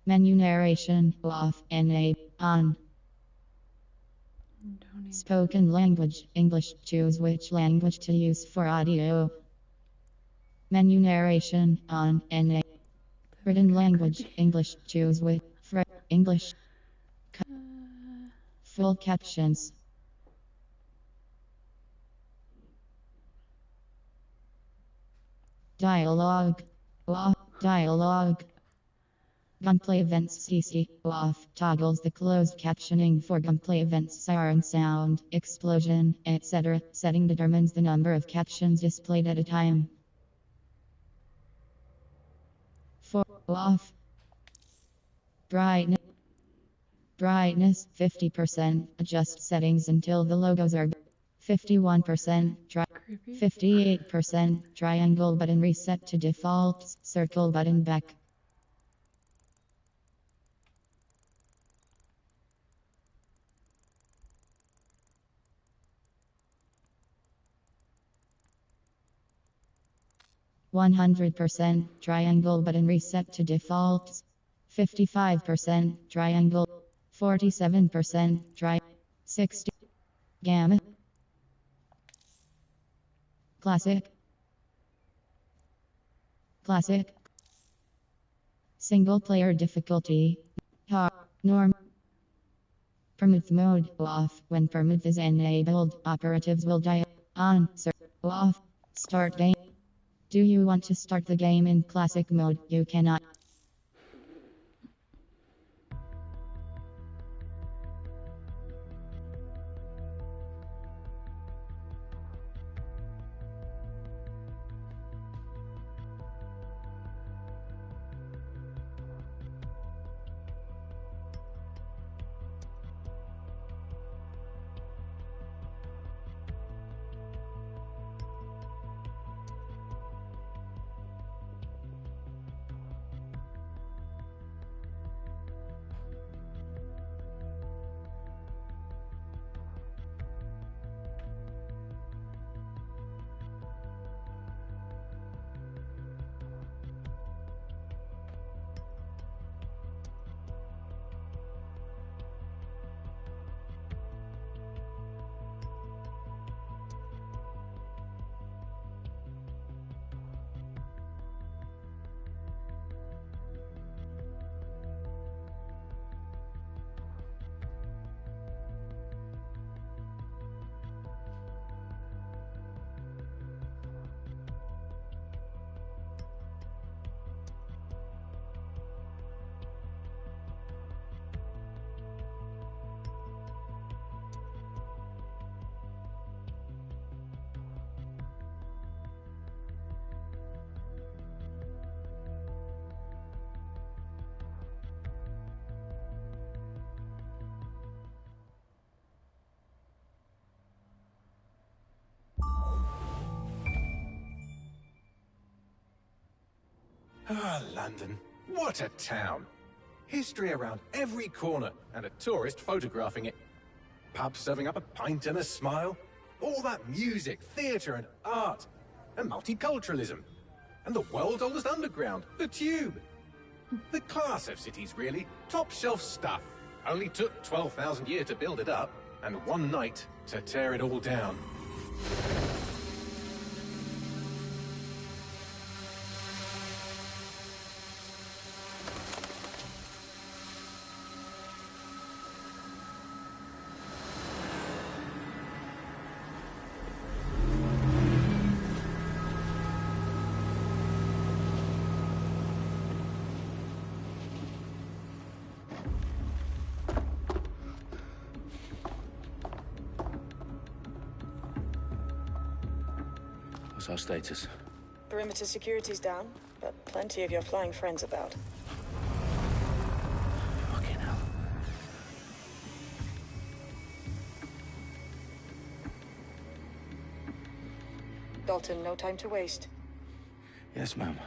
Menu narration off. Enable on. Spoken language English. Choose which language to use for audio. Menu narration on. Enable. Written language English. Choose which for English. Full captions. Dialogue. Off. Dialogue. Gunplay events CC off toggles the closed captioning for gunplay events siren sound, explosion, etc. Setting determines the number of captions displayed at a time. 4 off. Brightness 50%. Adjust settings until the logos are 51%. 58%. Triangle button reset to defaults. Circle button back. %, triangle button reset to defaults. 55%, triangle. 47%, try. 60. Gamma. Classic. Single player difficulty. Hard. Norm. Permith mode off. When permith is enabled, operatives will die. On. Off. Start game. Do you want to start the game in classic mode? You cannot. Ah, London. What a town. History around every corner, and a tourist photographing it. Pubs serving up a pint and a smile. All that music, theatre and art. And multiculturalism. And the world's oldest underground, the Tube. The class of cities, really. Top shelf stuff. Only took 12,000 years to build it up, and one night to tear it all down. What's our status? Perimeter security's down, but plenty of your flying friends about. Fucking hell. Dalton, no time to waste. Yes, ma'am.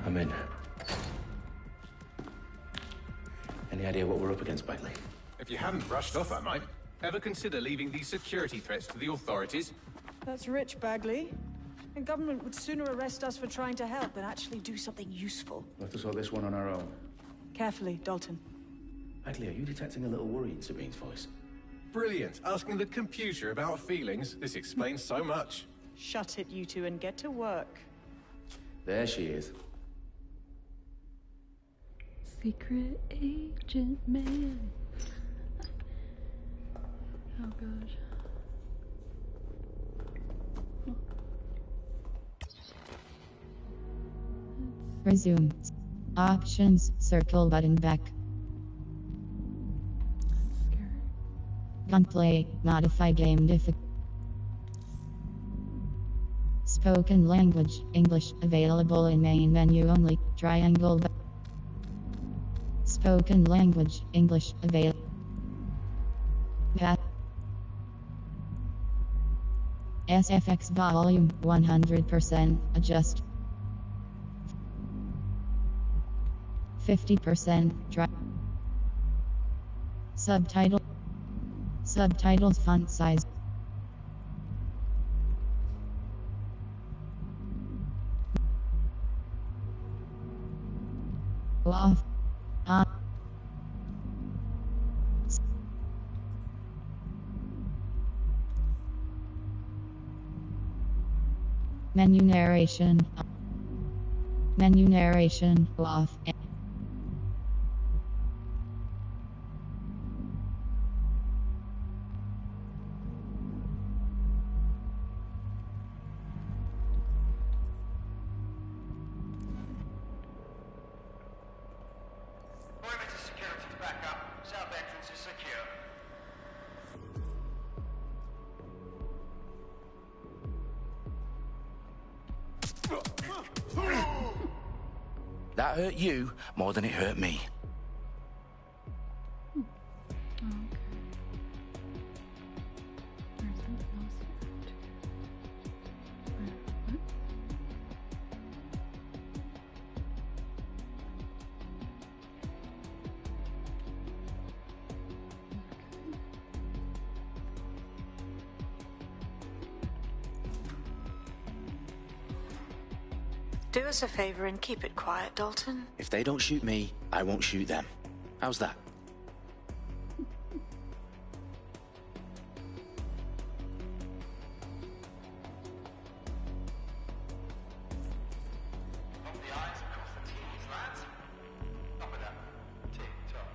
I'm in. Any idea what we're up against, Bailey? If you haven't brushed off, I might. Ever consider leaving these security threats to the authorities? That's rich, Bagley. The government would sooner arrest us for trying to help than actually do something useful. We'll have to sort this one on our own. Carefully, Dalton. Bagley, are you detecting a little worry in Sabine's voice? Brilliant. Asking the computer about feelings. This explains so much. Shut it, you two, and get to work. There she is. Secret agent man. Oh god. Resume. Options. Circle button back. Gunplay. Modify game difficulty. Spoken language. English. Available in main menu only. Triangle. Spoken language. English. Available. SFX volume 100%. Adjust. 50%. Subtitle. Subtitles font size. Off. On. Menu narration. Menu narration off. Perimeter security's back up. South entrance is secure. That hurt you more than it hurt me. Oh, okay. There's something else here too. What? Do us a favor and keep it quiet, Dalton. If they don't shoot me, I won't shoot them. How's that? Dot the I's and cross the T's, lads. Top of that. Tick-tock.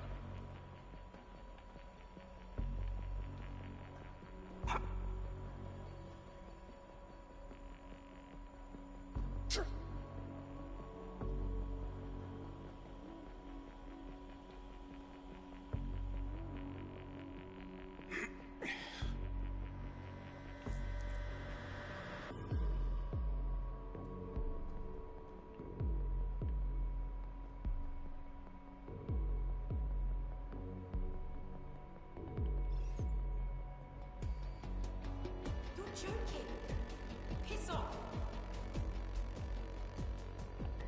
You're joking. Piss off.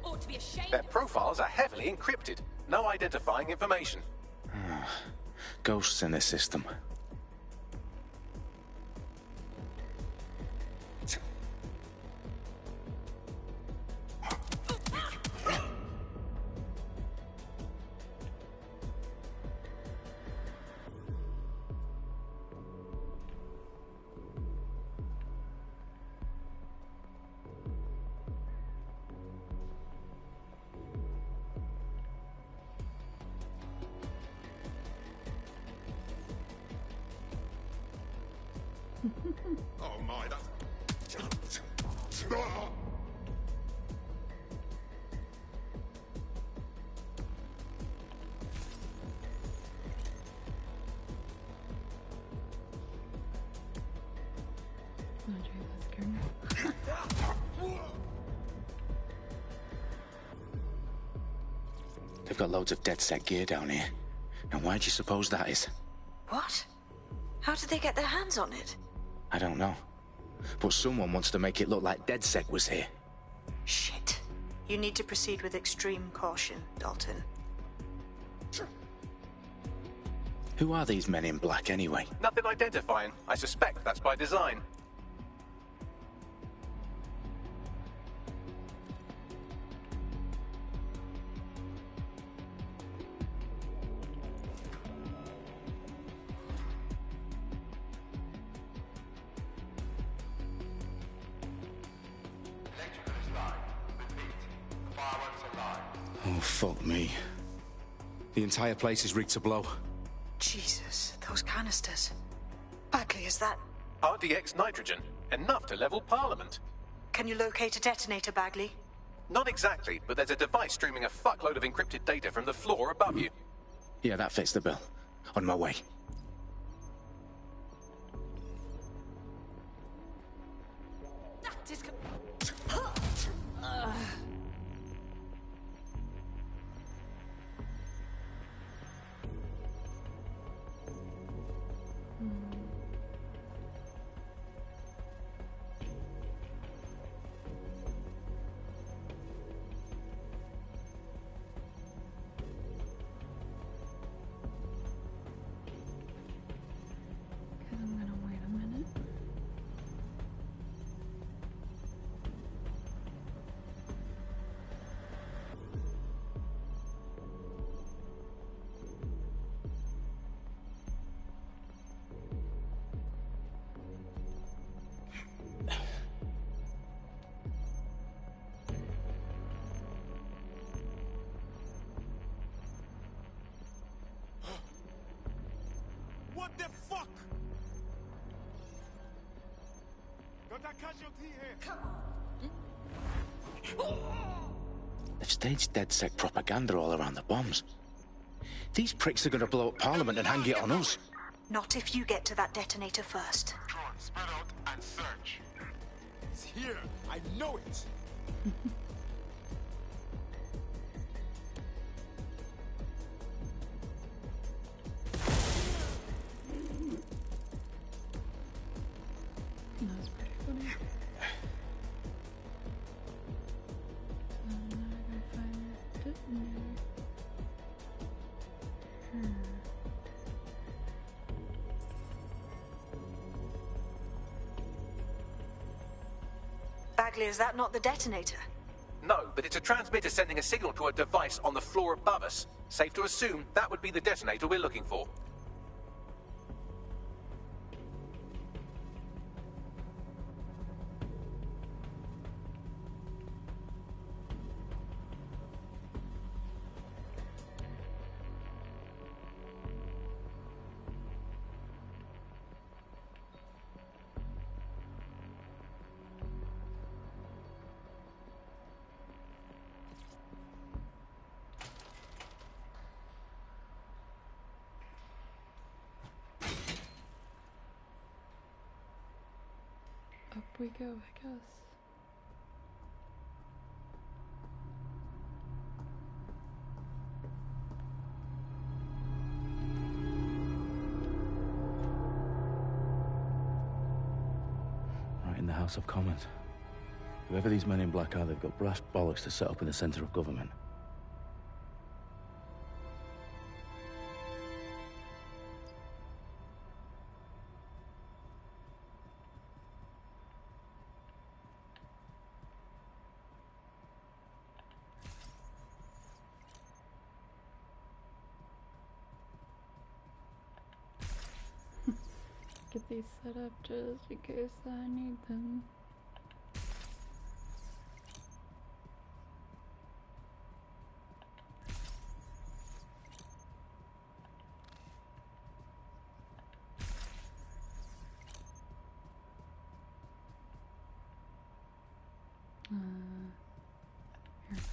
Ought to be ashamed. Their profiles are heavily encrypted. No identifying information. Ghosts in this system. Oh my, that's... Oh, geez, that scared me. They've got loads of DedSec gear down here. Now why do you suppose that is? What? How did they get their hands on it? I don't know. But someone wants to make it look like DedSec was here. Shit. You need to proceed with extreme caution, Dalton. Who are these men in black anyway? Nothing identifying. I suspect that's by design. Fireworks alive. Oh, fuck me. The entire place is rigged to blow. Jesus, those canisters. Bagley, is that... RDX nitrogen. Enough to level Parliament. Can you locate a detonator, Bagley? Not exactly, but there's a device streaming a fuckload of encrypted data from the floor above you. Yeah, that fits the bill. On my way. That is... Okay, I'm gonna wait a minute. What the fuck? Got a casualty here. They've staged DedSec propaganda all around the bombs. These pricks are gonna blow up Parliament and hang it on us. Not if you get to that detonator first. Drone, spread out and search. It's here. I know it. That was pretty funny. So now I gotta find this detonator. Bagley, is that not the detonator? No, but it's a transmitter sending a signal to a device on the floor above us. Safe to assume that would be the detonator we're looking for. Up we go, I guess. Right in the House of Commons. Whoever these men in black are, they've got brass bollocks to set up in the centre of government. Get these set up just in case I need them. Here.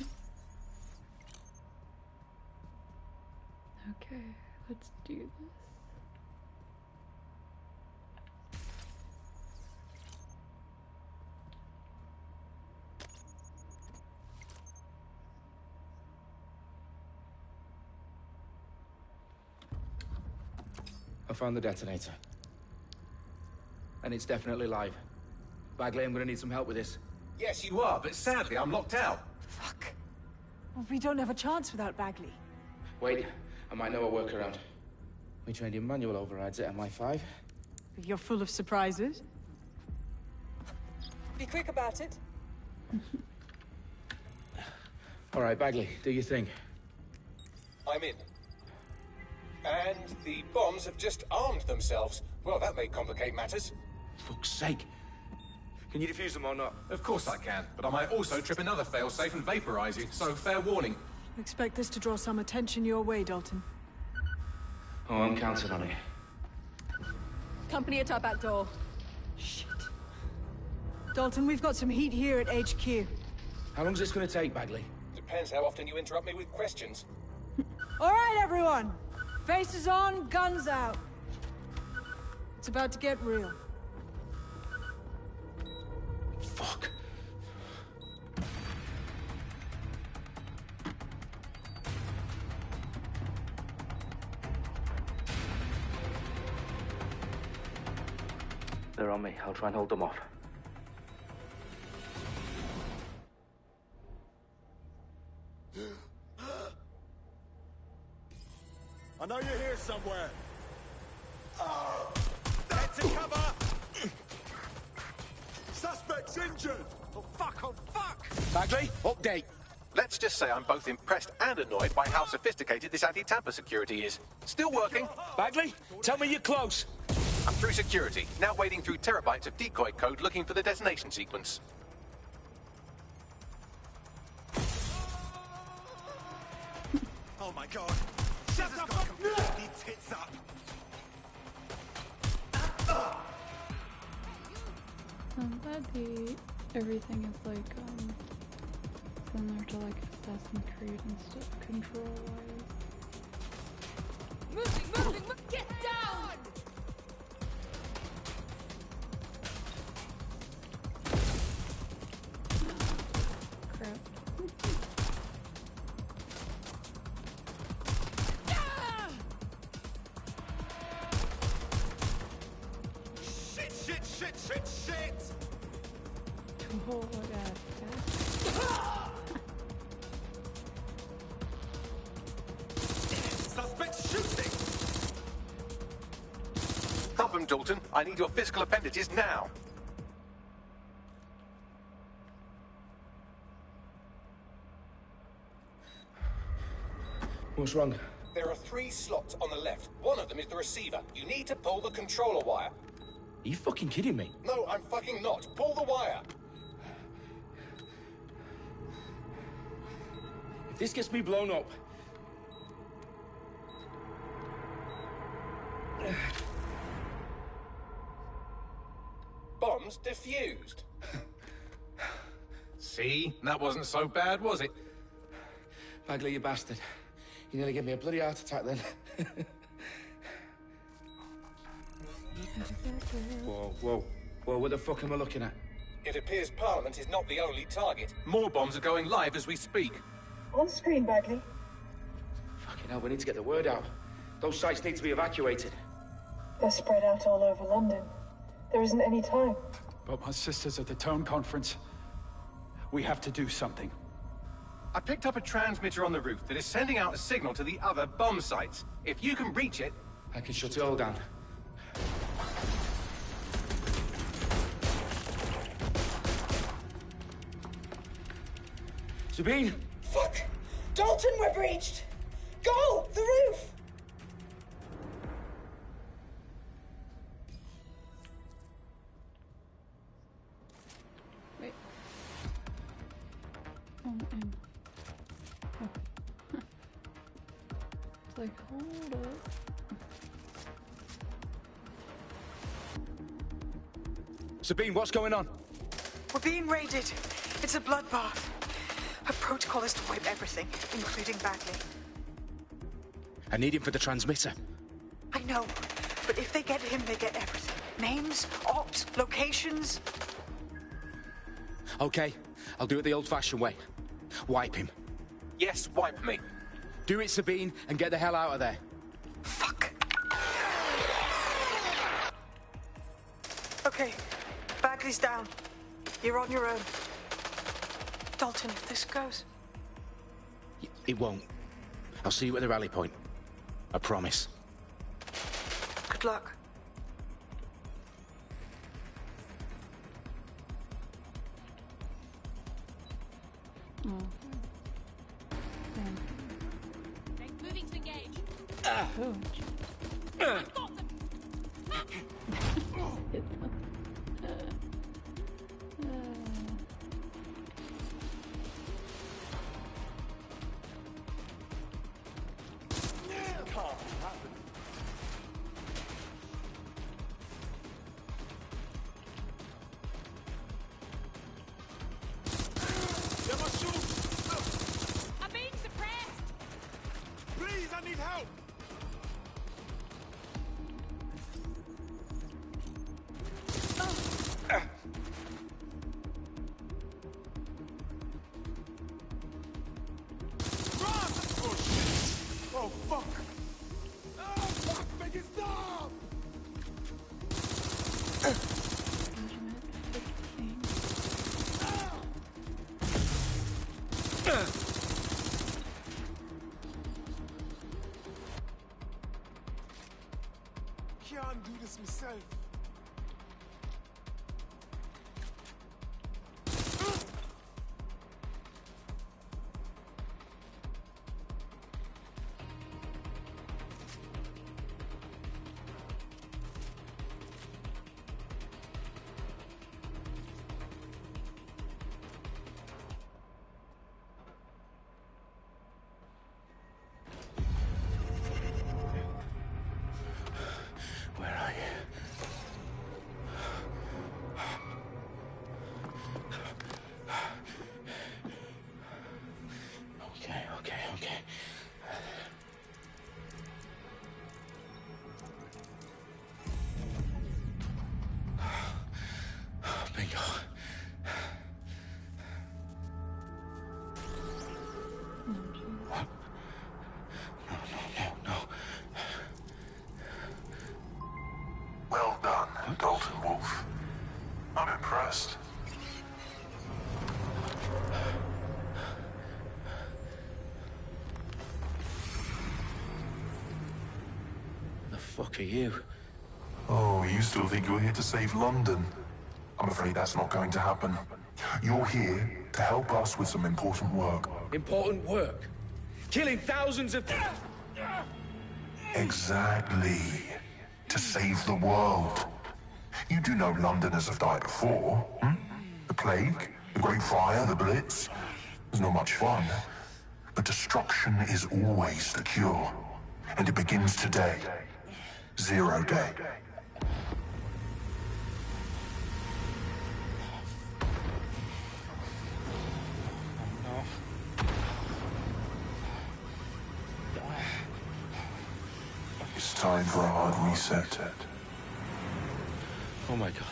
Okay, let's do this. I found the detonator. And it's definitely live. Bagley, I'm gonna need some help with this. Yes, you are, but sadly I'm locked out. Fuck. Well, we don't have a chance without Bagley. Wait, I might know a workaround. We trained in manual overrides at MI5. You're full of surprises. Be quick about it. All right, Bagley, do your thing. I'm in. And the bombs have just armed themselves. Well, that may complicate matters. Fuck's sake. Can you defuse them or not? Of course I can, but I might also trip another failsafe and vaporize you, so fair warning. Expect this to draw some attention your way, Dalton. Oh, I'm counting on it. Company at our back door. Shit. Dalton, we've got some heat here at HQ. How long's this gonna take, Bagley? Depends how often you interrupt me with questions. All right, everyone. Faces on, guns out. It's about to get real. Fuck. They're on me. I'll try and hold them off. I know you're here somewhere. Head to cover! Suspect's injured! Oh, fuck, oh, fuck! Bagley, update. Let's just say I'm both impressed and annoyed by how sophisticated this anti-tamper security is. Still working. Bagley, tell me you're close. I'm through security, now wading through terabytes of decoy code looking for the detonation sequence. Oh my god. Shut up! Completely tits up! I'm glad everything is like similar to like Assassin's Creed and stuff, control-wise. Moving, get down! Crap. Shit! Oh, what Suspect shooting! Problem, Dalton. I need your physical appendages now. What's wrong? There are 3 slots on the left. One of them is the receiver. You need to pull the controller wire. Are you fucking kidding me? No, I'm fucking not. Pull the wire. If this gets me blown up... Bombs defused. See? That wasn't so bad, was it? Bagley, you bastard. You nearly gave me a bloody heart attack then. Whoa. What the fuck am I looking at? It appears Parliament is not the only target. More bombs are going live as we speak. On screen, Bagley. Fucking hell, we need to get the word out. Those sites need to be evacuated. They're spread out all over London. There isn't any time. But my sister's at the town conference. We have to do something. I picked up a transmitter on the roof that is sending out a signal to the other bomb sites. If you can reach it... I can shut it all down. Sabine! Fuck! Dalton, we're breached! Go! The roof! Wait. Oh, oh. It's like, hold up. Sabine, what's going on? We're being raided. It's a bloodbath. Our protocol is to wipe everything, including Bagley. I need him for the transmitter. I know, but if they get him, they get everything. Names, ops, locations. Okay, I'll do it the old-fashioned way. Wipe him. Yes, wipe me. Do it, Sabine, and get the hell out of there. Fuck. Okay, Bagley's down. You're on your own. Dalton, if this goes... It won't. I'll see you at the rally point. I promise. Good luck. Oh. Moving to engage. Oh. I've got them. Can't do this myself. Where are you? Okay. Bingo. What? No. Well done, Dalton Wolf. I'm impressed. The fuck are you? Oh, you still think you're here to save London? I'm afraid that's not going to happen. You're here to help us with some important work. Important work? Killing thousands of... Exactly. To save the world. You do know Londoners have died before, hmm? The Plague, the Great Fire, the Blitz. It's not much fun. But destruction is always the cure. And it begins today. Zero Day. It's time for a hard reset. Oh my god.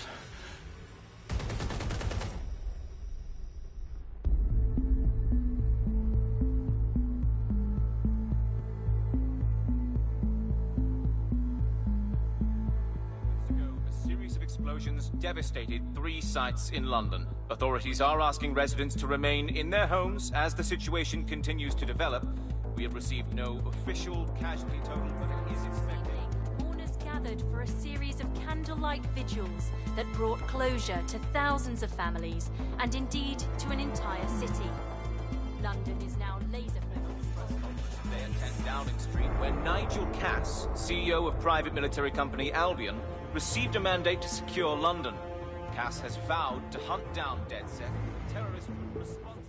A series of explosions devastated 3 sites in London. Authorities are asking residents to remain in their homes as the situation continues to develop. We have received no official casualty total, but it is expected. Mourners gathered for a series of candlelight vigils that brought closure to thousands of families and indeed to an entire city. London is now laser-focused. Today at 10 Downing Street, where Nigel Cass, CEO of private military company Albion, received a mandate to secure London. Cass has vowed to hunt down DedSec, terrorist responses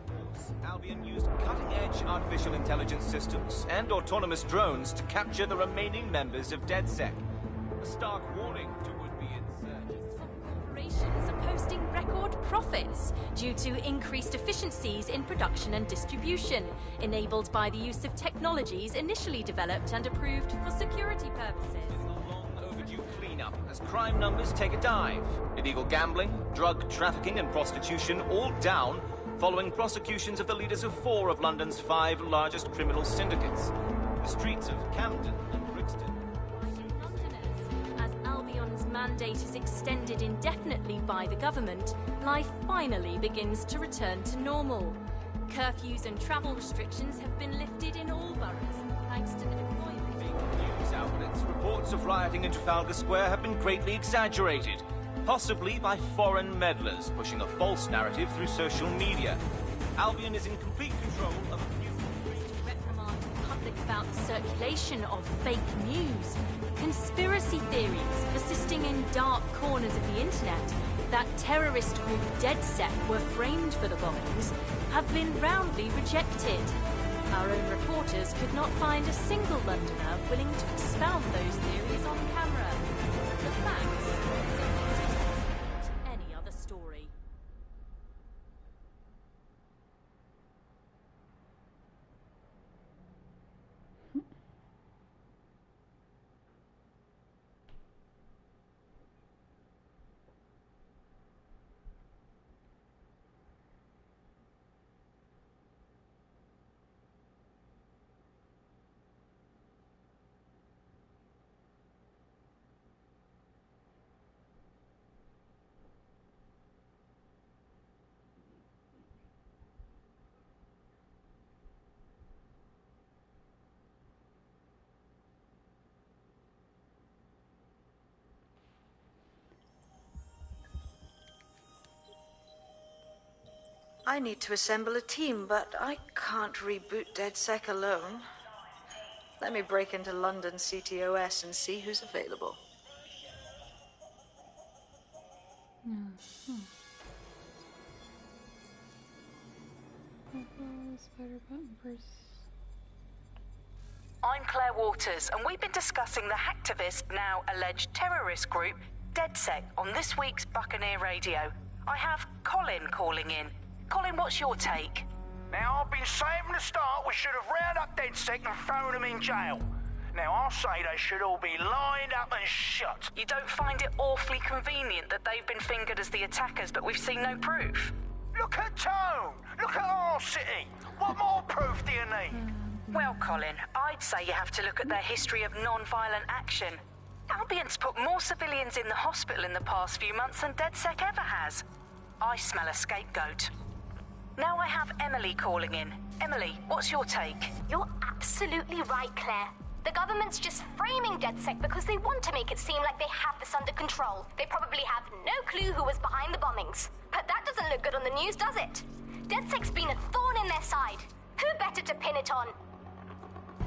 force. Albion used cutting-edge artificial intelligence systems and autonomous drones to capture the remaining members of DedSec. A stark warning to would-be insurgents. Corporations are posting record profits due to increased efficiencies in production and distribution, enabled by the use of technologies initially developed and approved for security purposes. Cleanup as crime numbers take a dive. Illegal gambling, drug trafficking and prostitution all down following prosecutions of the leaders of 4 of London's 5 largest criminal syndicates. The streets of Camden and Brixton. As Albion's mandate is extended indefinitely by the government, life finally begins to return to normal. Curfews and travel restrictions have been lifted in all boroughs, thanks to the deployment. News outlets, reports of rioting in Trafalgar Square have been greatly exaggerated, possibly by foreign meddlers pushing a false narrative through social media. Albion is in complete control of to reprimand the public about the circulation of fake news, conspiracy theories persisting in dark corners of the internet that terrorist group DedSec were framed for the bombings have been roundly rejected. Our own reporters could not find a single Londoner willing to expound those theories on camera. The facts simply any other story. I need to assemble a team, but I can't reboot DedSec alone. Let me break into London CTOS and see who's available. Spider button press. I'm Claire Waters, and we've been discussing the hacktivist, now alleged terrorist group, DedSec, on this week's Buccaneer Radio. I have Colin calling in. Colin, what's your take? Now, I've been saying from the start we should have rounded up DedSec and thrown them in jail. Now, I'll say they should all be lined up and shot. You don't find it awfully convenient that they've been fingered as the attackers, but we've seen no proof? Look at Tone! Look at our city! What more proof do you need? Well, Colin, I'd say you have to look at their history of non-violent action. Albion's put more civilians in the hospital in the past few months than DedSec ever has. I smell a scapegoat. Now I have Emily calling in. Emily, what's your take? You're absolutely right, Claire. The government's just framing DedSec because they want to make it seem like they have this under control. They probably have no clue who was behind the bombings. But that doesn't look good on the news, does it? DedSec's been a thorn in their side. Who better to pin it on?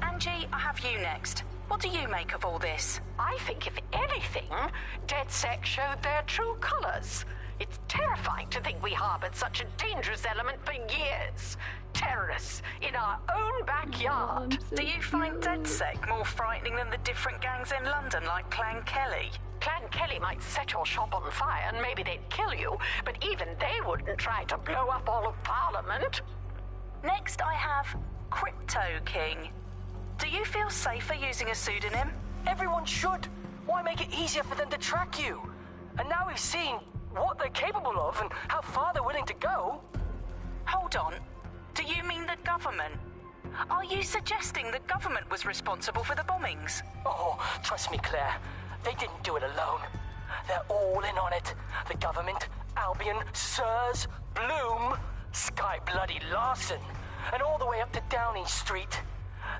Angie, I have you next. What do you make of all this? I think, if anything, DedSec showed their true colors. It's terrifying to think we harbored such a dangerous element for years. Terrorists in our own backyard. Do you find DedSec more frightening than the different gangs in London, like Clan Kelly? Clan Kelly might set your shop on fire and maybe they'd kill you, but even they wouldn't try to blow up all of Parliament. Next, I have Crypto King. Do you feel safer using a pseudonym? Everyone should. Why make it easier for them to track you? And now we've seen what they're capable of and how far they're willing to go. Hold on. Do you mean the government? Are you suggesting the government was responsible for the bombings? Oh, trust me, Claire. They didn't do it alone. They're all in on it. The government, Albion, Sirs, Bloom, Sky Bloody Larson, and all the way up to Downing Street.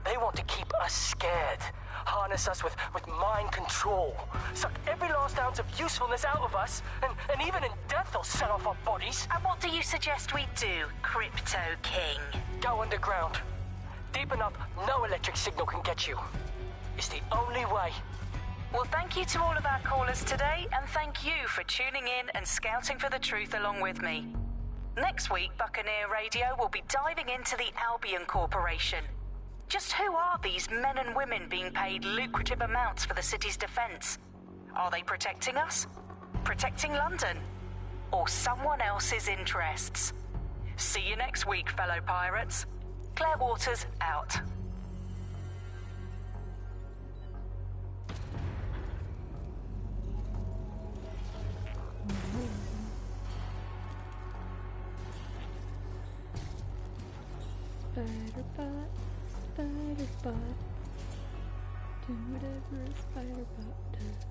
They want to keep us scared, harness us with mind control, suck every last ounce of usefulness out of us, and even in death they'll set off our bodies. And what do you suggest we do, Crypto King? Go underground. Deep enough, no electric signal can get you. It's the only way. Well, thank you to all of our callers today, and thank you for tuning in and scouting for the truth along with me. Next week, Buccaneer Radio will be diving into the Albion Corporation. Just who are these men and women being paid lucrative amounts for the city's defense? Are they protecting us? Protecting London? Or someone else's interests? See you next week, fellow pirates. Claire Waters, out. Spider bot, spider bot. Do whatever a spider bot does.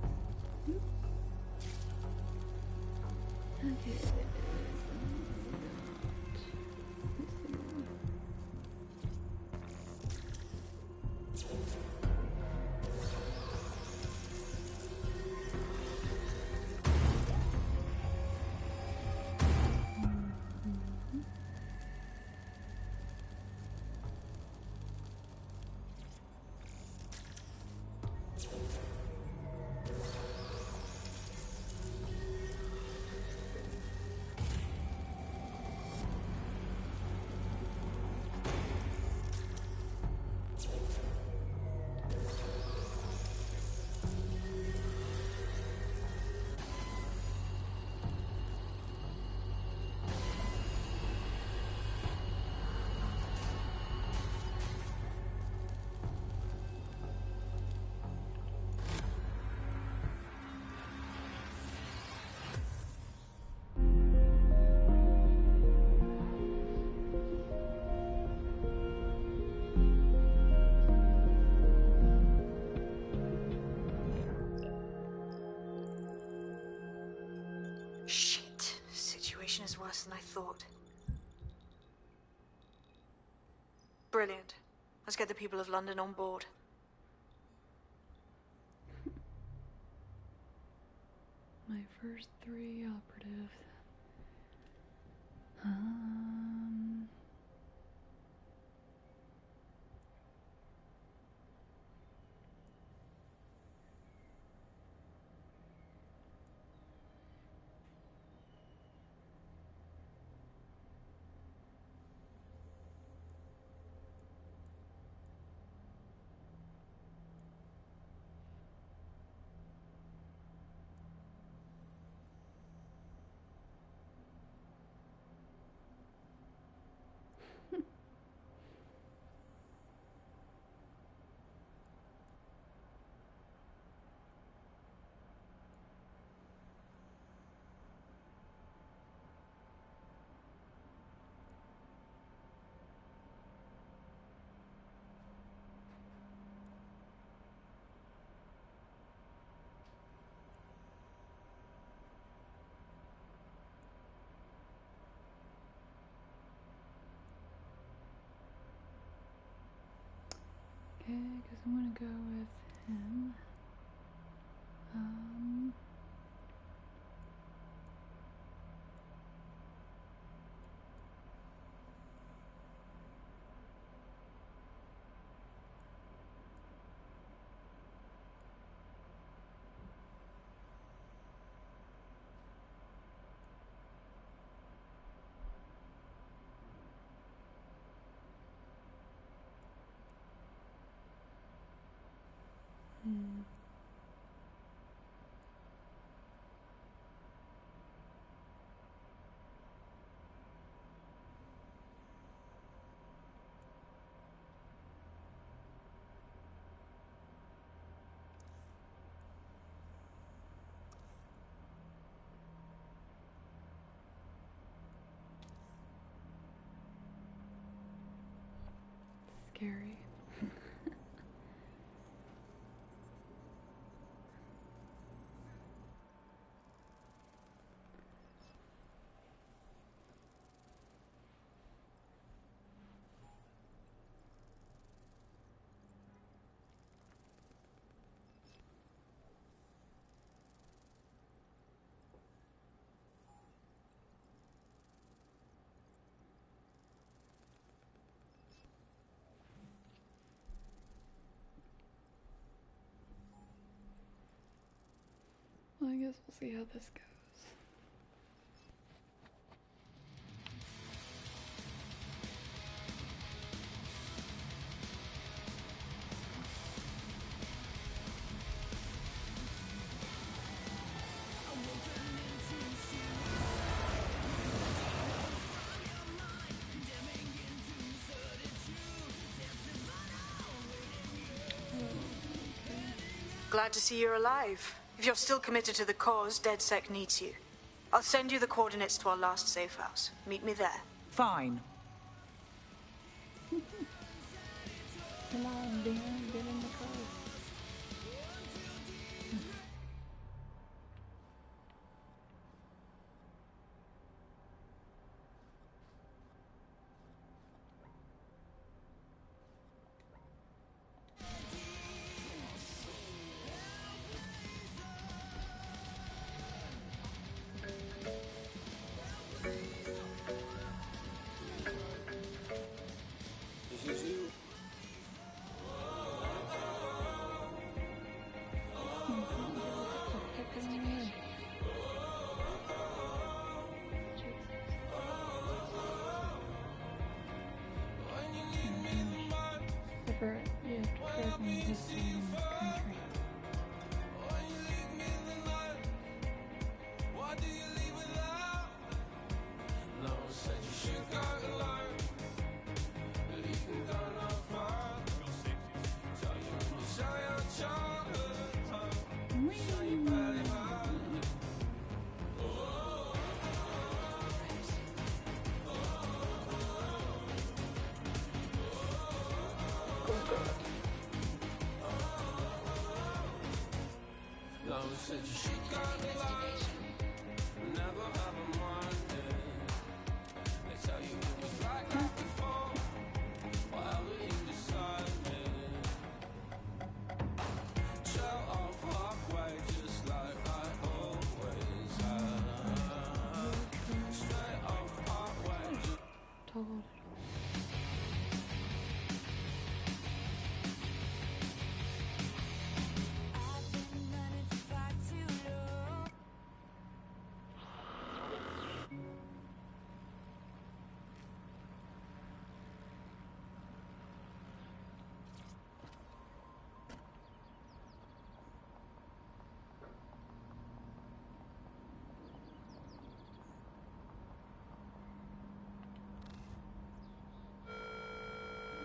Okay. Shit. Situation is worse than I thought. Brilliant. Let's get the people of London on board. My first 3 operatives. Okay, I guess I'm gonna go with him. Scary. Well, I guess we'll see how this goes. Glad to see you're alive. If you're still committed to the cause, DedSec needs you. I'll send you the coordinates to our last safe house. Meet me there. Fine. Come on, Dan, get in the car.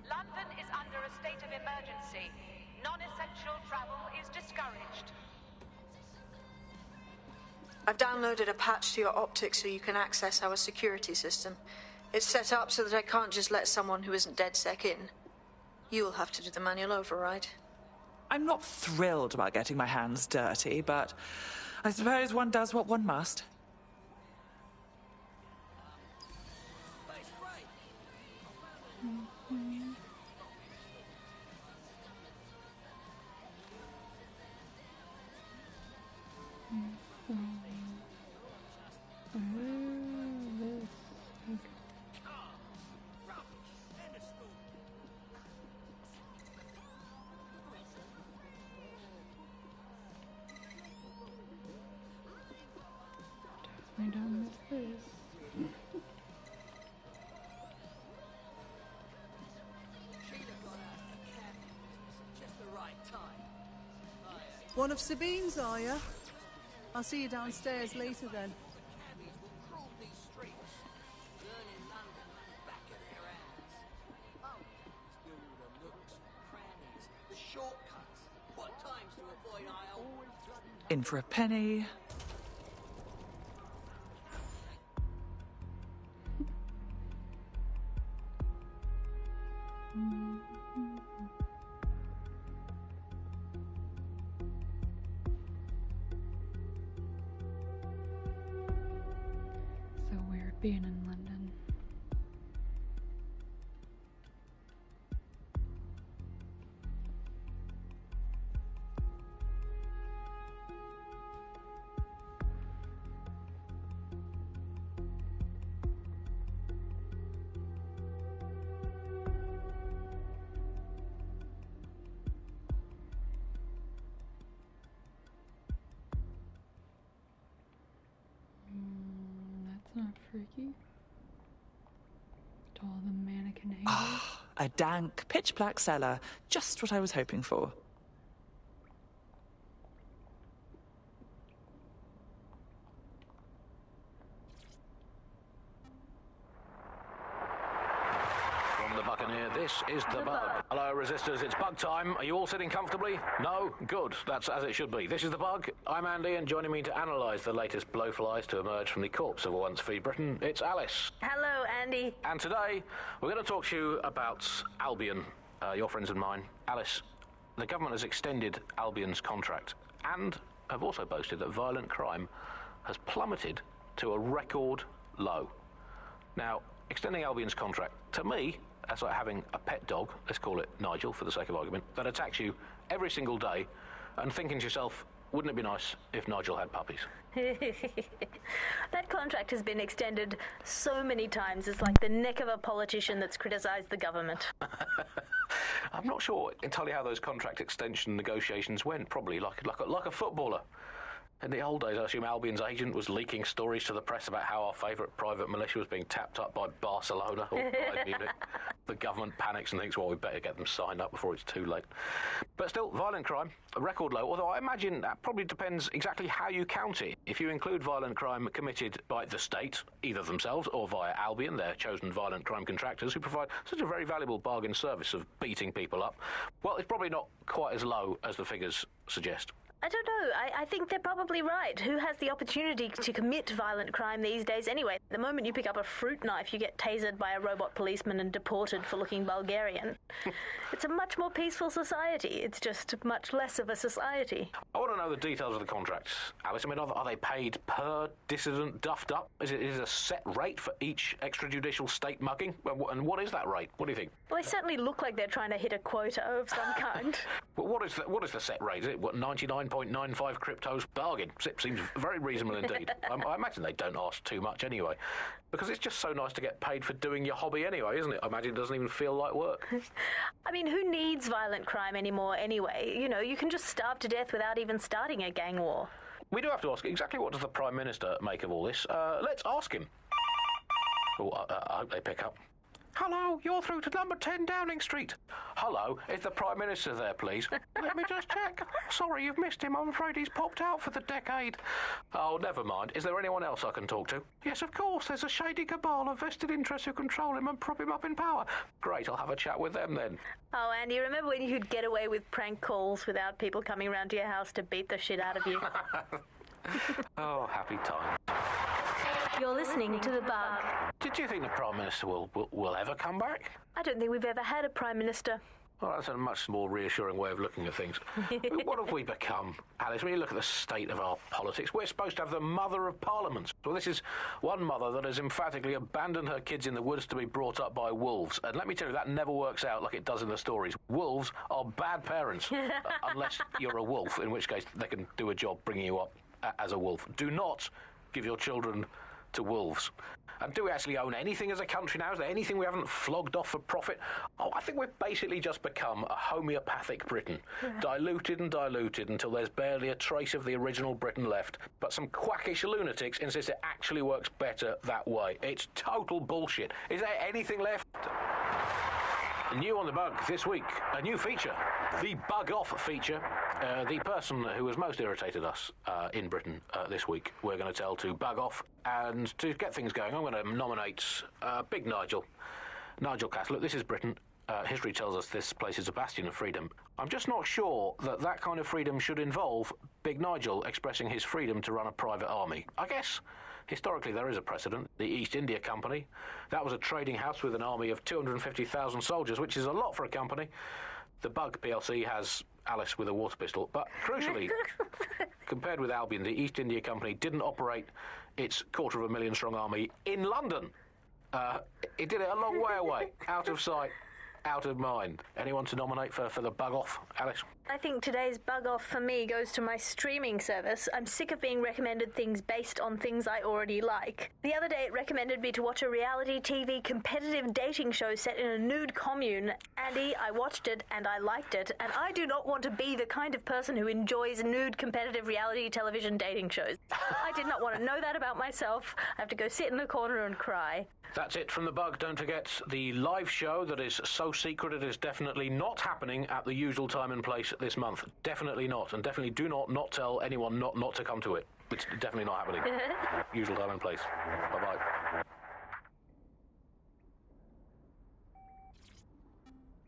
London is under a state of emergency. Non-essential travel is discouraged. I've downloaded a patch to your optics so you can access our security system. It's set up so that I can't just let someone who isn't DedSec in. You'll have to do the manual override. I'm not thrilled about getting my hands dirty, but I suppose one does what one must. One of Sabine's, are you? I'll see you downstairs later then. In for a penny. So weird being in London. That's not freaky. To all the mannequin haters. Ah, a dank, pitch-black cellar. Just what I was hoping for. From the Buccaneer, this is The Bug. Hello, Resistors, it's bug time. Are you all sitting comfortably? No? Good. That's as it should be. This is The Bug. I'm Andy, and joining me to analyse the latest blowflies to emerge from the corpse of a once free Britain, it's Alice. Hello, Andy. And today, we're going to talk to you about Albion, your friends and mine. Alice, the government has extended Albion's contract and have also boasted that violent crime has plummeted to a record low. Now, extending Albion's contract, to me, that's like having a pet dog, let's call it Nigel for the sake of argument, that attacks you every single day and thinking to yourself, wouldn't it be nice if Nigel had puppies? That contract has been extended so many times. It's like the neck of a politician that's criticised the government. I'm not sure entirely how those contract extension negotiations went, probably like a footballer. In the old days, I assume Albion's agent was leaking stories to the press about how our favourite private militia was being tapped up by Barcelona or Bayern Munich. The government panics and thinks, well, we better get them signed up before it's too late. But still, violent crime, a record low, although I imagine that probably depends exactly how you count it. If you include violent crime committed by the state, either themselves or via Albion, their chosen violent crime contractors who provide such a very valuable bargain service of beating people up, well, it's probably not quite as low as the figures suggest. I don't know. I think they're probably right. Who has the opportunity to commit violent crime these days anyway? The moment you pick up a fruit knife, you get tasered by a robot policeman and deported for looking Bulgarian. It's a much more peaceful society. It's just much less of a society. I want to know the details of the contracts, Alice. I mean, are they paid per dissident duffed up? Is it a set rate for each extrajudicial state mugging? And what is that rate? What do you think? Well, they certainly look like they're trying to hit a quota of some kind. Well, what is the set rate? Is it, 99.95 cryptos? Bargain. Seems very reasonable indeed. I imagine they don't ask too much anyway, because it's just so nice to get paid for doing your hobby anyway, isn't it? I imagine it doesn't even feel like work. I mean, who needs violent crime anymore anyway? You know, you can just starve to death without even starting a gang war. We do have to ask, exactly what does the Prime Minister make of all this? Let's ask him. Oh, I hope they pick up. Hello, you're through to number 10 Downing Street. Hello, is the Prime Minister there, please? Let me just check. Sorry, you've missed him. I'm afraid he's popped out for the decade. Oh, never mind. Is there anyone else I can talk to? Yes, of course. There's a shady cabal of vested interests who control him and prop him up in power. Great, I'll have a chat with them then. Oh, Andy, remember when you could get away with prank calls without people coming round to your house to beat the shit out of you? Oh, happy time. You're listening to The Bug. Did you think the Prime Minister will ever come back? I don't think we've ever had a Prime Minister. Well, that's a much more reassuring way of looking at things. What have we become, Alice? When you look at the state of our politics, we're supposed to have the mother of parliaments. Well, this is one mother that has emphatically abandoned her kids in the woods to be brought up by wolves. And let me tell you, that never works out like it does in the stories. Wolves are bad parents, unless you're a wolf, in which case they can do a job bringing you up as a wolf. Do not give your children to wolves. And do we actually own anything as a country now? Is there anything we haven't flogged off for profit? Oh, I think we've basically just become a homeopathic Britain. Diluted and diluted until there's barely a trace of the original Britain left. But some quackish lunatics insist it actually works better that way. It's total bullshit. Is there anything left? New on the bug this week, a new feature, the Bug Off feature. The person who has most irritated us in Britain this week, we're going to tell to bug off. And to get things going, I'm going to nominate Big Nigel Cass. Look, this is Britain. History tells us this place is a bastion of freedom. I'm just not sure that kind of freedom should involve Big Nigel expressing his freedom to run a private army. I guess historically there is a precedent. The East India Company. That was a trading house with an army of 250,000 soldiers, which is a lot for a company. The Bug PLC has Alice with a water pistol. But crucially, compared with Albion, the East India Company didn't operate its 250,000 strong army in London. It did it a long way away, out of sight, out of mind. Anyone to nominate for the Bug Off, Alice? I think today's bug off for me goes to my streaming service. I'm sick of being recommended things based on things I already like. The other day it recommended me to watch a reality TV competitive dating show set in a nude commune. Andy, I watched it and I liked it, and I do not want to be the kind of person who enjoys nude competitive reality television dating shows. I did not want to know that about myself. I have to go sit in the corner and cry. That's it from the Bug. Don't forget the live show that is so secret it is definitely not happening at the usual time and place this month. Definitely not. And definitely do not tell anyone not to come to it. It's definitely not happening. Usual time and place. Bye-bye.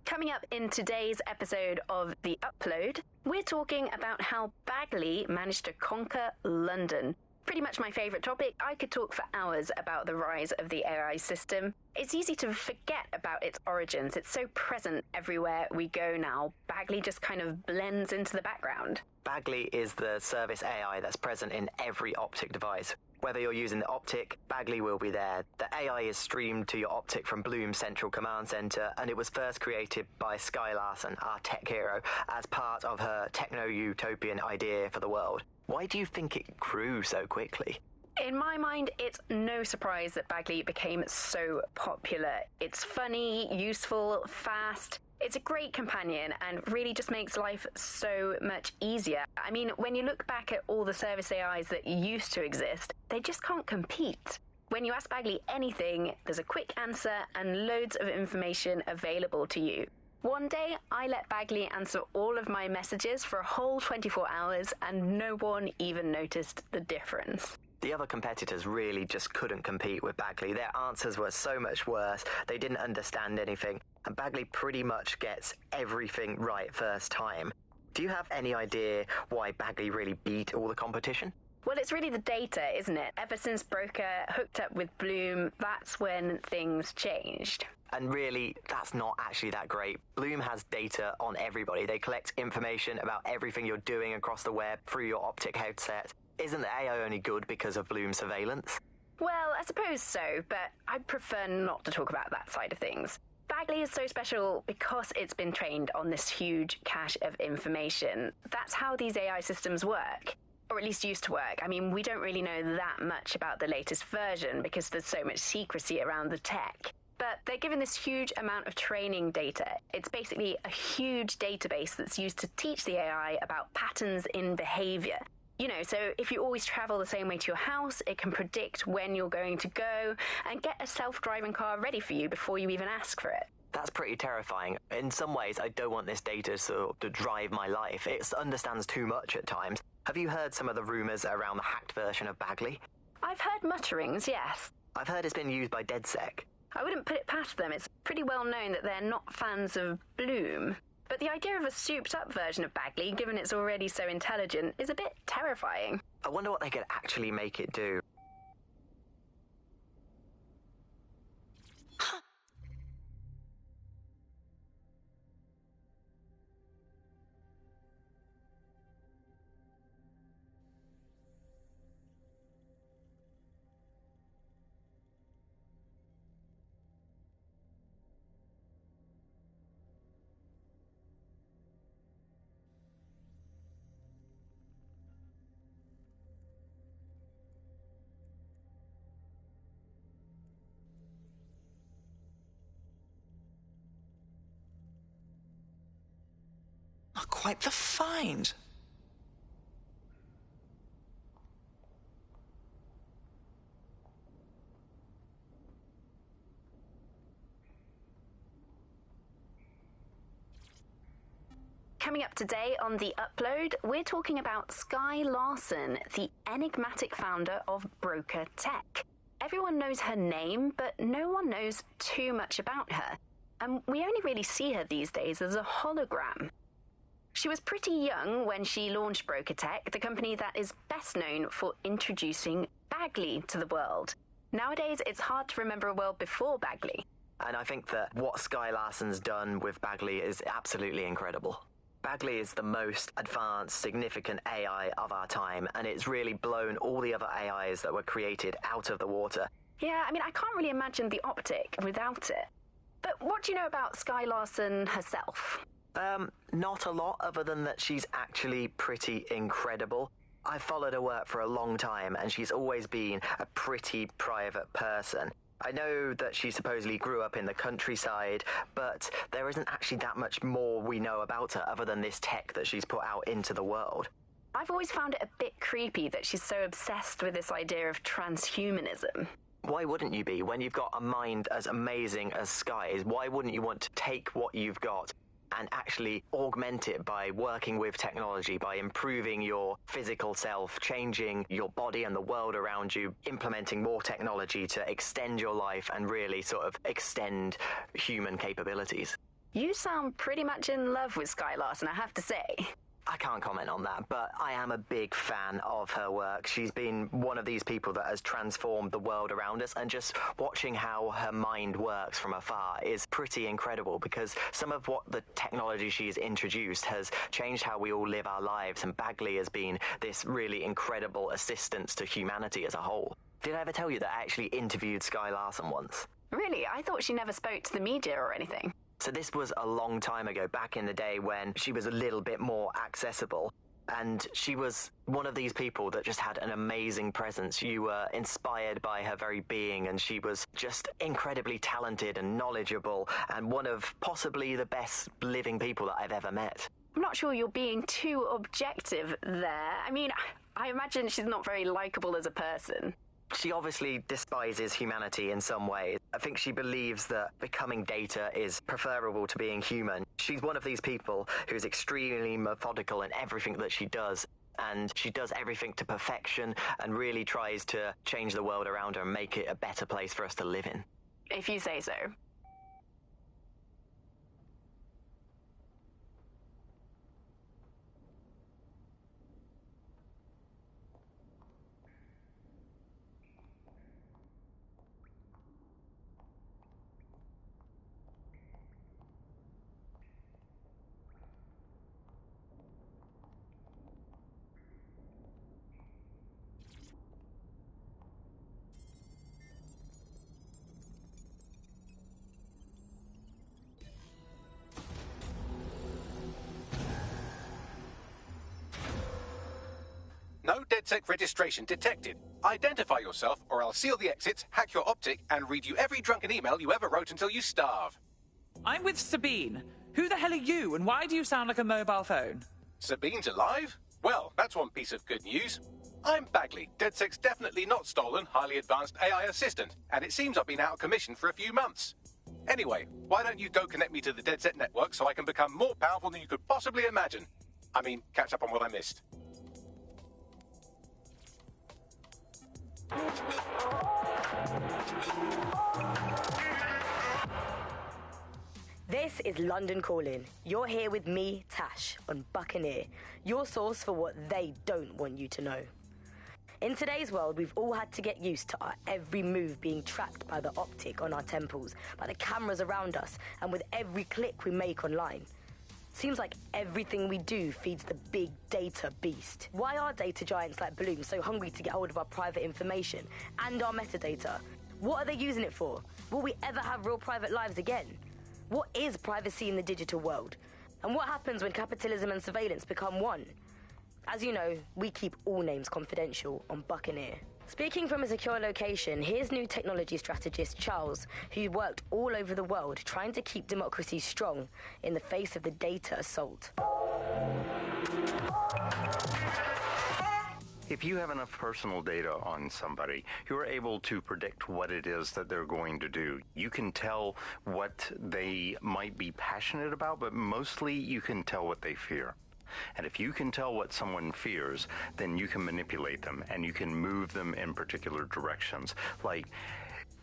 Coming up in today's episode of The Upload, we're talking about how Bagley managed to conquer London. Pretty much my favourite topic. I could talk for hours about the rise of the AI system. It's easy to forget about its origins. It's so present everywhere we go now. Bagley just kind of blends into the background. Bagley is the service AI that's present in every Optic device. Whether you're using the Optic, Bagley will be there. The AI is streamed to your Optic from Bloom's central command center, and it was first created by Skye Larson, our tech hero, as part of her techno-utopian idea for the world. Why do you think it grew so quickly? In my mind, it's no surprise that Bagley became so popular. It's funny, useful, fast. It's a great companion and really just makes life so much easier. I mean, when you look back at all the service AIs that used to exist, they just can't compete. When you ask Bagley anything, there's a quick answer and loads of information available to you. One day, I let Bagley answer all of my messages for a whole 24 hours, and no one even noticed the difference. The other competitors really just couldn't compete with Bagley. Their answers were so much worse, they didn't understand anything, and Bagley pretty much gets everything right first time. Do you have any idea why Bagley really beat all the competition? Well, it's really the data, isn't it? Ever since Broker hooked up with Bloom, that's when things changed. And really, that's not actually that great. Bloom has data on everybody. They collect information about everything you're doing across the web through your Optic headset. Isn't the AI only good because of Bloom's surveillance? Well, I suppose so, but I'd prefer not to talk about that side of things. Bagley is so special because it's been trained on this huge cache of information. That's how these AI systems work. Or at least used to work. I mean, we don't really know that much about the latest version because there's so much secrecy around the tech. But they're given this huge amount of training data. It's basically a huge database that's used to teach the AI about patterns in behavior. You know, so if you always travel the same way to your house, it can predict when you're going to go and get a self-driving car ready for you before you even ask for it. That's pretty terrifying. In some ways, I don't want this data to drive my life. It understands too much at times. Have you heard some of the rumours around the hacked version of Bagley? I've heard mutterings, yes. I've heard it's been used by DedSec. I wouldn't put it past them. It's pretty well known that they're not fans of Bloom. But the idea of a souped-up version of Bagley, given it's already so intelligent, is a bit terrifying. I wonder what they could actually make it do. Oh, quite the find. Coming up today on The Upload, we're talking about Skye Larson, the enigmatic founder of Broker Tech. Everyone knows her name, but no one knows too much about her. And we only really see her these days as a hologram. She was pretty young when she launched Broker Tech, the company that is best known for introducing Bagley to the world. Nowadays, it's hard to remember a world before Bagley. And I think that what Skye Larson's done with Bagley is absolutely incredible. Bagley is the most advanced, significant AI of our time, and it's really blown all the other AIs that were created out of the water. Yeah, I mean, I can't really imagine the Optic without it. But what do you know about Skye Larson herself? Not a lot, other than that she's actually pretty incredible. I've followed her work for a long time, and she's always been a pretty private person. I know that she supposedly grew up in the countryside, but there isn't actually that much more we know about her other than this tech that she's put out into the world. I've always found it a bit creepy that she's so obsessed with this idea of transhumanism. Why wouldn't you be? When you've got a mind as amazing as Skye's, why wouldn't you want to take what you've got and actually augment it by working with technology, by improving your physical self, changing your body and the world around you, implementing more technology to extend your life and really sort of extend human capabilities? You sound pretty much in love with Skye Larson, I have to say. I can't comment on that, but I am a big fan of her work. She's been one of these people that has transformed the world around us, and just watching how her mind works from afar is pretty incredible, because some of what the technology she's introduced has changed how we all live our lives, and Bagley has been this really incredible assistance to humanity as a whole. Did I ever tell you that I actually interviewed Skye Larson once? Really? I thought she never spoke to the media or anything. So this was a long time ago, back in the day when she was a little bit more accessible. And she was one of these people that just had an amazing presence. You were inspired by her very being, and she was just incredibly talented and knowledgeable, and one of possibly the best living people that I've ever met. I'm not sure you're being too objective there. I mean, I imagine she's not very likable as a person. She obviously despises humanity in some ways. I think she believes that becoming data is preferable to being human. She's one of these people who's extremely methodical in everything that she does, and she does everything to perfection and really tries to change the world around her and make it a better place for us to live in. If you say so. No DedSec registration detected. Identify yourself, or I'll seal the exits, hack your optic, and read you every drunken email you ever wrote until you starve. I'm with Sabine. Who the hell are you, and why do you sound like a mobile phone? Sabine's alive? Well, that's one piece of good news. I'm Bagley, DedSec's definitely not stolen, highly advanced AI assistant, and it seems I've been out of commission for a few months. Anyway, why don't you go connect me to the DedSec network so I can become more powerful than you could possibly imagine? I mean, catch up on what I missed. This is London Calling. You're here with me, Tash, on Buccaneer, your source for what they don't want you to know. In today's world, we've all had to get used to our every move being tracked by the optic on our temples, by the cameras around us, and with every click we make online. Seems like everything we do feeds the big data beast. Why are data giants like Bloom so hungry to get hold of our private information and our metadata? What are they using it for? Will we ever have real private lives again? What is privacy in the digital world? And what happens when capitalism and surveillance become one? As you know, we keep all names confidential on Buccaneer. Speaking from a secure location, here's new technology strategist Charles, who worked all over the world trying to keep democracy strong in the face of the data assault. If you have enough personal data on somebody, you're able to predict what it is that they're going to do. You can tell what they might be passionate about, but mostly you can tell what they fear. And if you can tell what someone fears, then you can manipulate them and you can move them in particular directions. Like,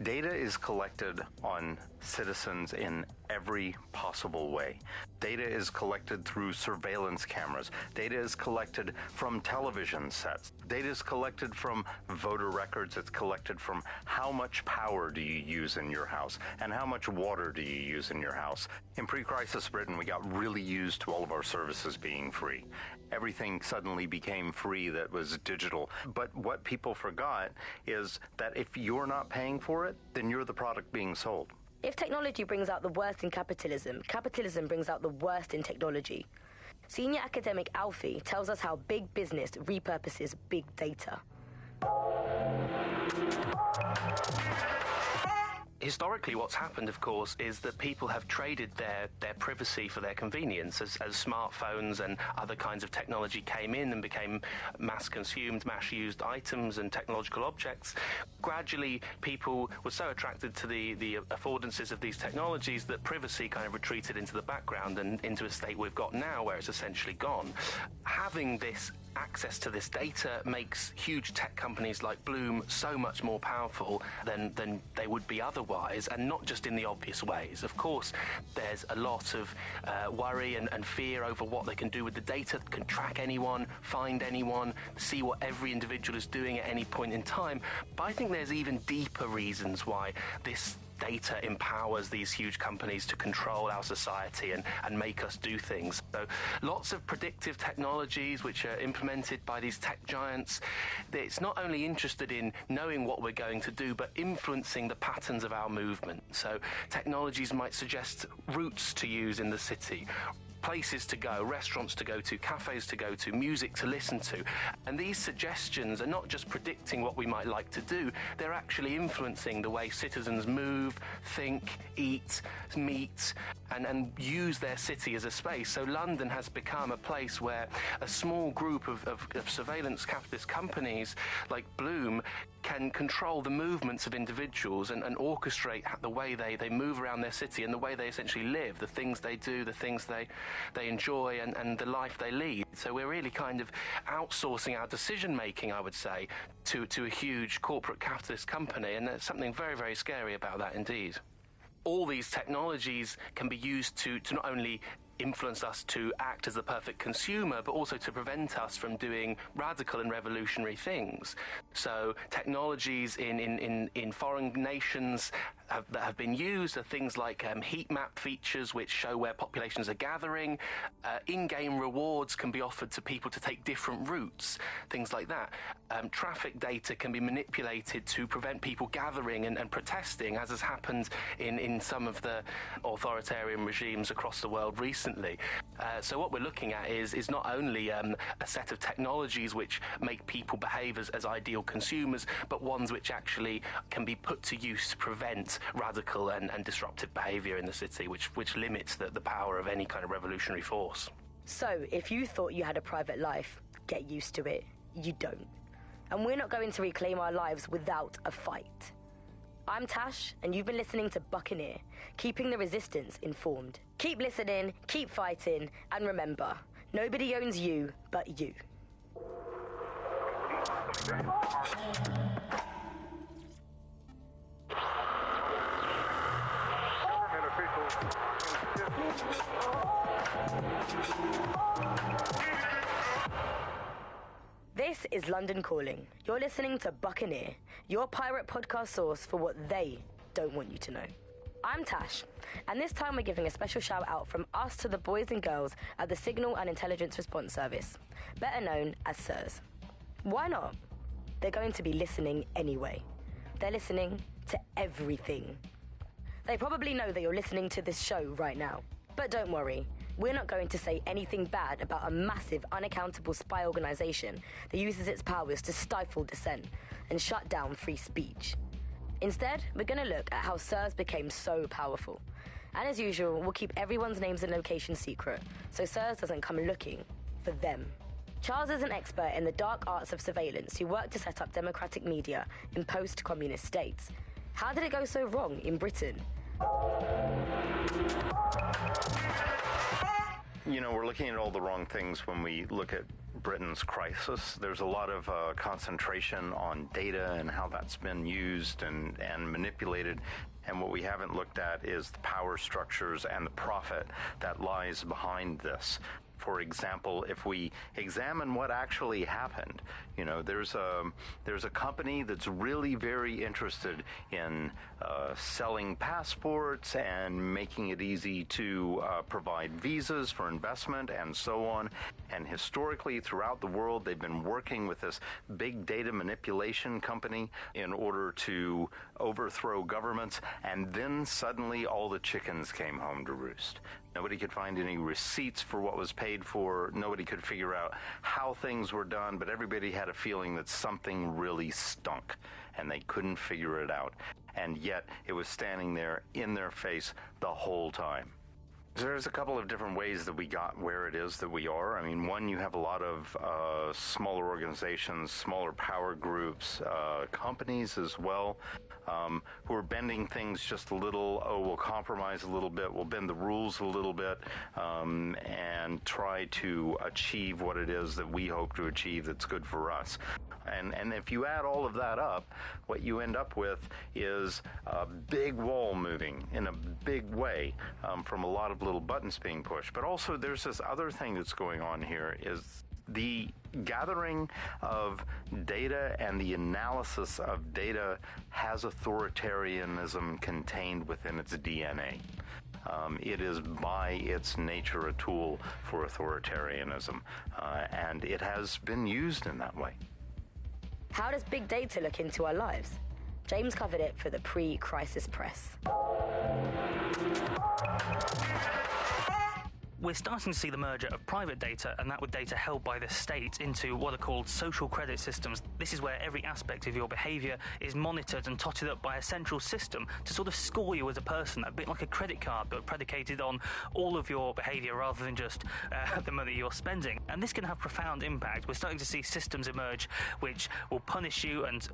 data is collected on citizens in every possible way. Data is collected through surveillance cameras. Data is collected from television sets. Data is collected from voter records. It's collected from how much power do you use in your house and how much water do you use in your house. In pre-crisis Britain, we got really used to all of our services being free. Everything suddenly became free that was digital. But what people forgot is that if you're not paying for it, then you're the product being sold. If technology brings out the worst in capitalism, capitalism brings out the worst in technology. Senior academic Alfie tells us how big business repurposes big data. Historically, what's happened, of course, is that people have traded their privacy for their convenience as smartphones and other kinds of technology came in and became mass-consumed, mass-used items and technological objects. Gradually, people were so attracted to the affordances of these technologies that privacy kind of retreated into the background and into a state we've got now where it's essentially gone. Having this access to this data makes huge tech companies like Bloom so much more powerful than they would be otherwise, and not just in the obvious ways. Of course, there's a lot of worry and fear over what they can do with the data, can track anyone, find anyone, see what every individual is doing at any point in time. But I think there's even deeper reasons why this data empowers these huge companies to control our society and make us do things. So lots of predictive technologies which are implemented by these tech giants. It's not only interested in knowing what we're going to do, but influencing the patterns of our movement. So technologies might suggest routes to use in the city, places to go, restaurants to go to, cafes to go to, music to listen to. And these suggestions are not just predicting what we might like to do, they're actually influencing the way citizens move, think, eat, meet, and use their city as a space. So London has become a place where a small group of surveillance capitalist companies like Bloom can control the movements of individuals and orchestrate the way they move around their city and the way they essentially live, the things they do, the things they enjoy and the life they lead. So we're really kind of outsourcing our decision-making, I would say, to a huge corporate capitalist company, and there's something very, very scary about that indeed. All these technologies can be used to not only influence us to act as the perfect consumer, but also to prevent us from doing radical and revolutionary things. So technologies in foreign nations that have been used are things like heat map features which show where populations are gathering. In-game rewards can be offered to people to take different routes, things like that. Traffic data can be manipulated to prevent people gathering and protesting, as has happened in some of the authoritarian regimes across the world recently. So what we're looking at is not only a set of technologies which make people behave as ideal consumers, but ones which actually can be put to use to prevent radical and disruptive behaviour in the city, which limits the power of any kind of revolutionary force. So, if you thought you had a private life, get used to it. You don't. And we're not going to reclaim our lives without a fight. I'm Tash, and you've been listening to Buccaneer, keeping the resistance informed. Keep listening, keep fighting, and remember, nobody owns you but you. This is London Calling. You're listening to Buccaneer, your pirate podcast source for what they don't want you to know. I'm Tash, and this time we're giving a special shout out from us to the boys and girls at the Signal and Intelligence Response Service, better known as SIRS. Why not? They're going to be listening anyway. They're listening to everything. They probably know that you're listening to this show right now. But don't worry, We're not going to say anything bad about a massive, unaccountable spy organisation that uses its powers to stifle dissent and shut down free speech. Instead, we're going to look at how SIRS became so powerful. And as usual, we'll keep everyone's names and locations secret, so SIRS doesn't come looking for them. Charles is an expert in the dark arts of surveillance who worked to set up democratic media in post-communist states. How did it go so wrong in Britain? You know, we're looking at all the wrong things when we look at Britain's crisis. There's a lot of concentration on data and how that's been used and manipulated. And what we haven't looked at is the power structures and the profit that lies behind this. For example, if we examine what actually happened, you know, there's a company that's really very interested in selling passports and making it easy to provide visas for investment and so on. And historically, throughout the world, they've been working with this big data manipulation company in order to overthrow governments. And then suddenly all the chickens came home to roost. Nobody could find any receipts for what was paid for. Nobody could figure out how things were done, but everybody had a feeling that something really stunk, and they couldn't figure it out. And yet, it was standing there in their face the whole time. There's a couple of different ways that we got where it is that we are. I mean, one, you have a lot of smaller organizations, smaller power groups, companies as well, who are bending things just a little. Oh, we'll compromise a little bit, we'll bend the rules a little bit, and try to achieve what it is that we hope to achieve that's good for us. And if you add all of that up, what you end up with is a big wall moving in a big way from a lot of little buttons being pushed. But also there's this other thing that's going on here is the gathering of data and the analysis of data has authoritarianism contained within its DNA. It is by its nature a tool for authoritarianism, and it has been used in that way. How does big data look into our lives? James covered it for the pre-crisis press. We're starting to see the merger of private data and that with data held by the state into what are called social credit systems. This is where every aspect of your behaviour is monitored and totted up by a central system to sort of score you as a person, a bit like a credit card, but predicated on all of your behaviour rather than just the money you're spending. And this can have profound impact. We're starting to see systems emerge which will punish you and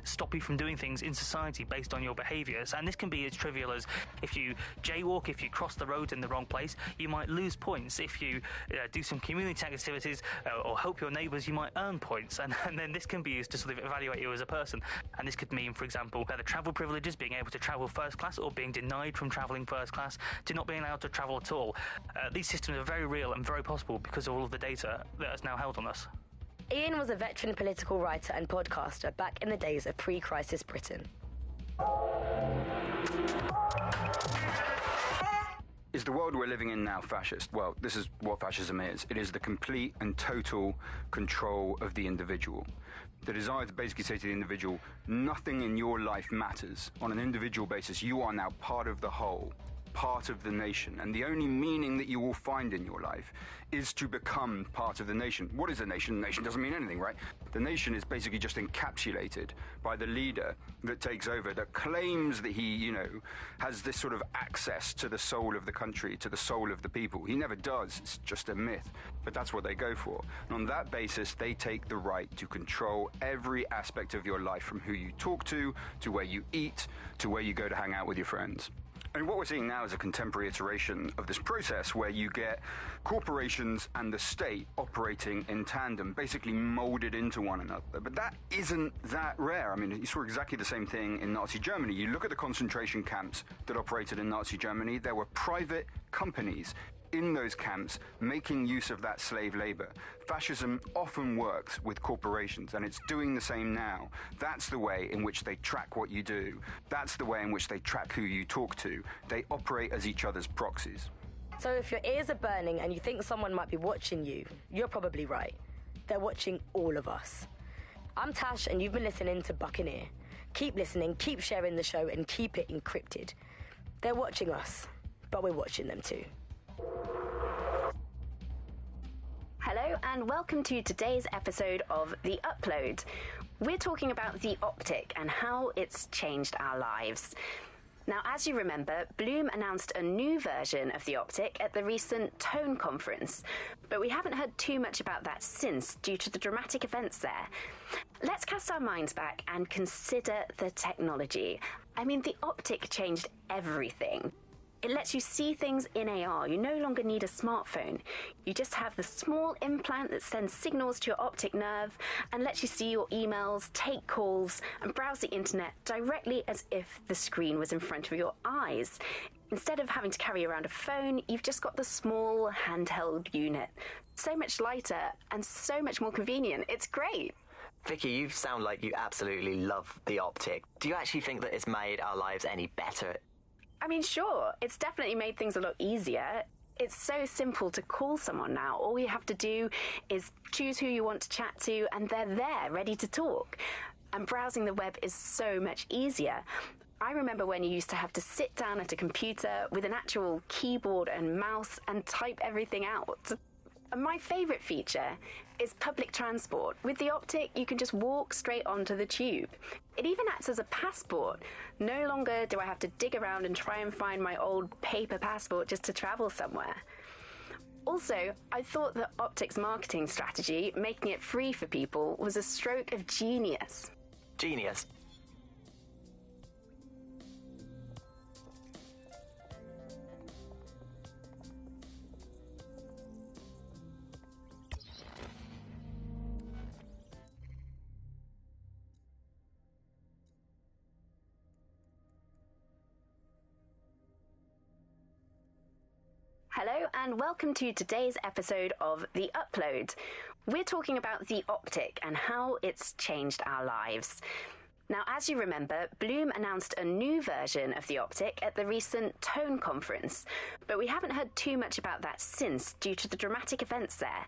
stop you from doing things in society based on your behaviours. And this can be as trivial as if you jaywalk, if you cross the road in the wrong place, you might lose points. If you do some community activities or help your neighbours, you might earn points. And then this can be used to sort of evaluate you as a person. And this could mean, for example, better travel privileges, being able to travel first class, or being denied from travelling first class to not being allowed to travel at all. These systems are very real and very possible because of all of the data that is now held on us. Ian was a veteran political writer and podcaster back in the days of pre-crisis Britain. Is the world we're living in now fascist? Well, this is what fascism is. It is the complete and total control of the individual. The desire to basically say to the individual, nothing in your life matters. On an individual basis, you are now part of the whole, part of the nation, and the only meaning that you will find in your life is to become part of the nation. What is a nation? A nation doesn't mean anything, right? The nation is basically just encapsulated by the leader that takes over, that claims that he, has this sort of access to the soul of the country, to the soul of the people. He never does. It's just a myth. But that's what they go for. And on that basis, they take the right to control every aspect of your life, from who you talk to where you eat, to where you go to hang out with your friends. And what we're seeing now is a contemporary iteration of this process where you get corporations and the state operating in tandem, basically molded into one another. But that isn't that rare. I mean, you saw exactly the same thing in Nazi Germany. You look at the concentration camps that operated in Nazi Germany, there were private companies in those camps making use of that slave labor. Fascism often works with corporations, and it's doing the same now. That's the way in which they track what you do. That's the way in which they track who you talk to. They operate as each other's proxies. So if your ears are burning and you think someone might be watching you, you're probably right. They're watching all of us. I'm Tash, and you've been listening to Buccaneer. Keep listening, keep sharing the show, and keep it encrypted. They're watching us, but we're watching them too. Hello and welcome to today's episode of The Upload. We're talking about the Optic and how it's changed our lives. Now, as you remember, Bloom announced a new version of the Optic at the recent Tone conference, but we haven't heard too much about that since due to the dramatic events there. Let's cast our minds back and consider the technology. I mean, the Optic changed everything. It lets you see things in AR. You no longer need a smartphone. You just have the small implant that sends signals to your optic nerve and lets you see your emails, take calls, and browse the internet directly as if the screen was in front of your eyes. Instead of having to carry around a phone, you've just got the small handheld unit. So much lighter and so much more convenient. It's great. Vicky, you sound like you absolutely love the Optic. Do you actually think that it's made our lives any better? I mean, sure, it's definitely made things a lot easier. It's so simple to call someone now. All you have to do is choose who you want to chat to, and they're there, ready to talk. And browsing the web is so much easier. I remember when you used to have to sit down at a computer with an actual keyboard and mouse and type everything out. And my favourite feature is public transport. With the Optic, you can just walk straight onto the tube. It even acts as a passport. No longer do I have to dig around and try and find my old paper passport just to travel somewhere. Also, I thought that Optic's marketing strategy, making it free for people, was a stroke of genius. Genius? Hello and welcome to today's episode of The Upload. We're talking about the Optic and how it's changed our lives. Now, as you remember, Bloom announced a new version of the Optic at the recent Tone conference, but we haven't heard too much about that since due to the dramatic events there.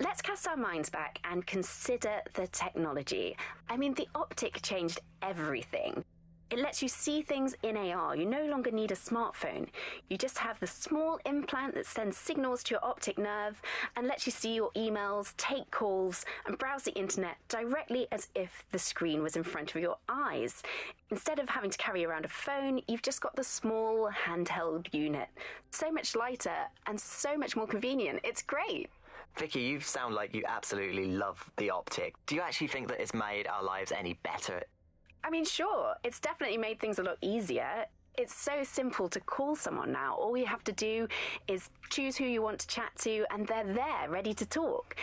Let's cast our minds back and consider the technology. I mean, the Optic changed everything. It lets you see things in AR. You no longer need a smartphone. You just have the small implant that sends signals to your optic nerve and lets you see your emails, take calls, and browse the internet directly as if the screen was in front of your eyes. Instead of having to carry around a phone, you've just got the small handheld unit. So much lighter and so much more convenient. It's great. Vicky, you sound like you absolutely love the Optic. Do you actually think that it's made our lives any better? I mean, sure, it's definitely made things a lot easier. It's so simple to call someone now. All you have to do is choose who you want to chat to, and they're there, ready to talk.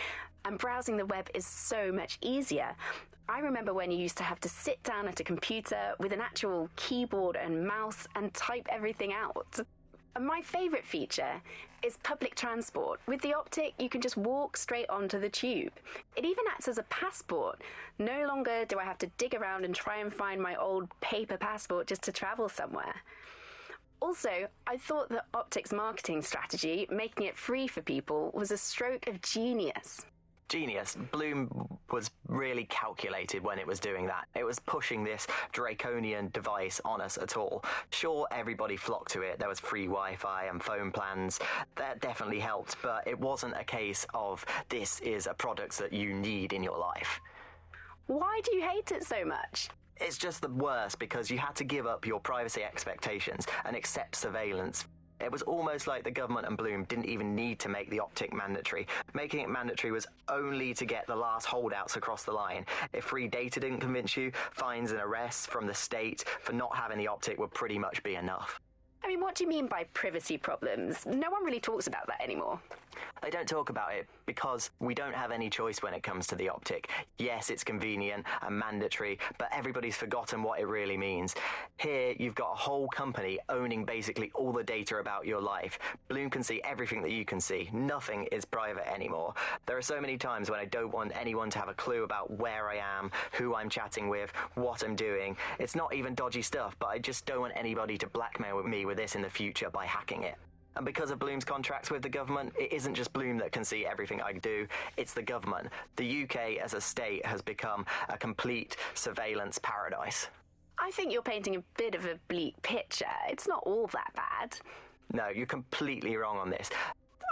And browsing the web is so much easier. I remember when you used to have to sit down at a computer with an actual keyboard and mouse and type everything out. And my favourite feature is public transport. With the Optic, you can just walk straight onto the tube. It even acts as a passport. No longer do I have to dig around and try and find my old paper passport just to travel somewhere. Also, I thought that Optic's marketing strategy, making it free for people, was a stroke of genius. Genius. Bloom was really calculated when it was doing that. It was pushing this draconian device on us at all. Sure, everybody flocked to it. There was free Wi-Fi and phone plans. That definitely helped, but it wasn't a case of this is a product that you need in your life. Why do you hate it so much? It's just the worst because you had to give up your privacy expectations and accept surveillance. It was almost like the government and Bloom didn't even need to make the Optic mandatory. Making it mandatory was only to get the last holdouts across the line. If free data didn't convince you, fines and arrests from the state for not having the Optic would pretty much be enough. I mean, what do you mean by privacy problems? No one really talks about that anymore. They don't talk about it because we don't have any choice when it comes to the Optic. Yes, it's convenient and mandatory, but everybody's forgotten what it really means. Here, you've got a whole company owning basically all the data about your life. Bloom can see everything that you can see. Nothing is private anymore. There are so many times when I don't want anyone to have a clue about where I am, who I'm chatting with, what I'm doing. It's not even dodgy stuff, but I just don't want anybody to blackmail me with this in the future by hacking it. And because of Bloom's contracts with the government, it isn't just Bloom that can see everything I do, it's the government. The UK as a state has become a complete surveillance paradise. I think you're painting a bit of a bleak picture. It's not all that bad. No, you're completely wrong on this.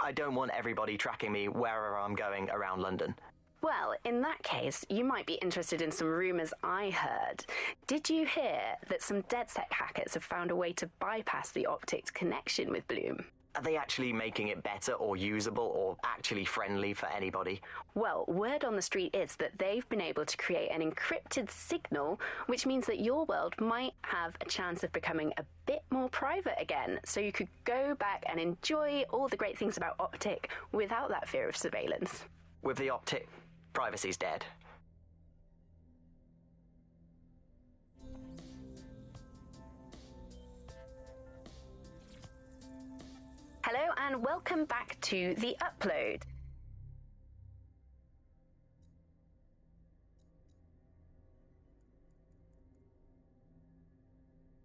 I don't want everybody tracking me wherever I'm going around London. Well, in that case, you might be interested in some rumours I heard. Did you hear that some DedSec hackers have found a way to bypass the Optic's connection with Bloom? Are they actually making it better or usable or actually friendly for anybody? Well, word on the street is that they've been able to create an encrypted signal, which means that your world might have a chance of becoming a bit more private again, so you could go back and enjoy all the great things about Optic without that fear of surveillance. With the Optic, privacy's dead. Hello and welcome back to The Upload.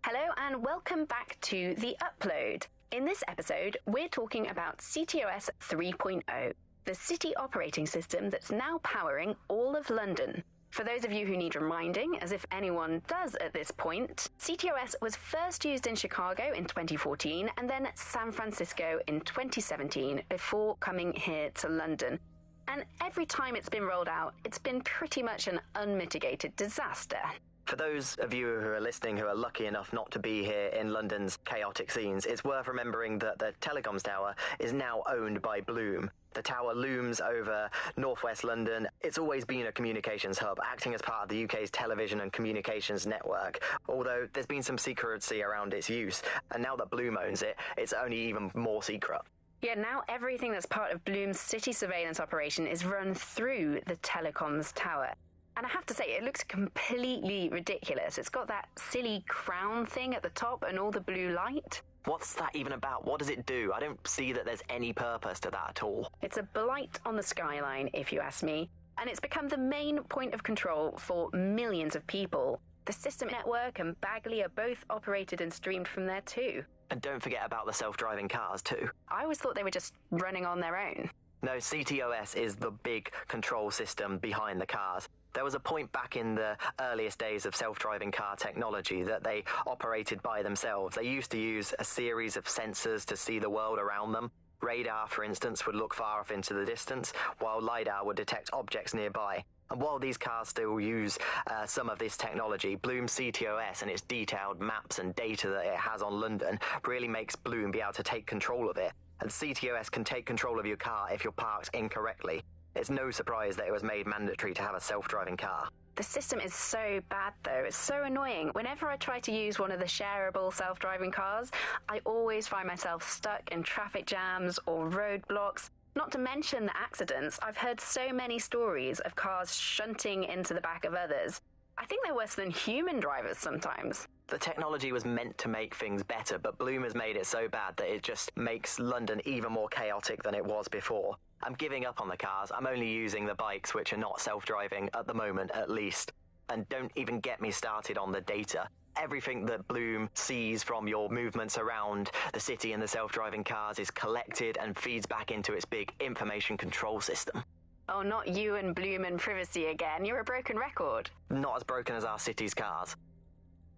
Hello and welcome back to The Upload. In this episode, we're talking about CTOS 3.0, the city operating system that's now powering all of London. For those of you who need reminding, as if anyone does at this point, CTOS was first used in Chicago in 2014 and then San Francisco in 2017 before coming here to London. And every time it's been rolled out, it's been pretty much an unmitigated disaster. For those of you who are listening who are lucky enough not to be here in London's chaotic scenes, it's worth remembering that the telecoms tower is now owned by Bloom. The tower looms over northwest London. It's always been a communications hub, acting as part of the UK's television and communications network, although there's been some secrecy around its use, and now that Bloom owns it, it's only even more secret. Yeah, now everything that's part of Bloom's city surveillance operation is run through the telecoms tower. And I have to say, it looks completely ridiculous. It's got that silly crown thing at the top and all the blue light. What's that even about? What does it do? I don't see that there's any purpose to that at all. It's a blight on the skyline, if you ask me. And it's become the main point of control for millions of people. The System Network and Bagley are both operated and streamed from there too. And don't forget about the self-driving cars too. I always thought they were just running on their own. No, CTOS is the big control system behind the cars. There was a point back in the earliest days of self-driving car technology that they operated by themselves. They used to use a series of sensors to see the world around them. Radar, for instance, would look far off into the distance, while LiDAR would detect objects nearby. And while these cars still use some of this technology, Bloom CTOS and its detailed maps and data that it has on London really makes Bloom be able to take control of it. And CTOS can take control of your car if you're parked incorrectly. It's no surprise that it was made mandatory to have a self-driving car. The system is so bad, though. It's so annoying. Whenever I try to use one of the shareable self-driving cars, I always find myself stuck in traffic jams or roadblocks. Not to mention the accidents. I've heard so many stories of cars shunting into the back of others. I think they're worse than human drivers sometimes. The technology was meant to make things better, but Bloom has made it so bad that it just makes London even more chaotic than it was before. I'm giving up on the cars. I'm only using the bikes, which are not self-driving at the moment, at least. And don't even get me started on the data. Everything that Bloom sees from your movements around the city and the self-driving cars is collected and feeds back into its big information control system. Oh, not you and Bloom and privacy again. You're a broken record. Not as broken as our city's cars.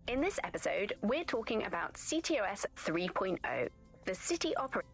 In this episode, we're talking about CTOS 3.0, the city operating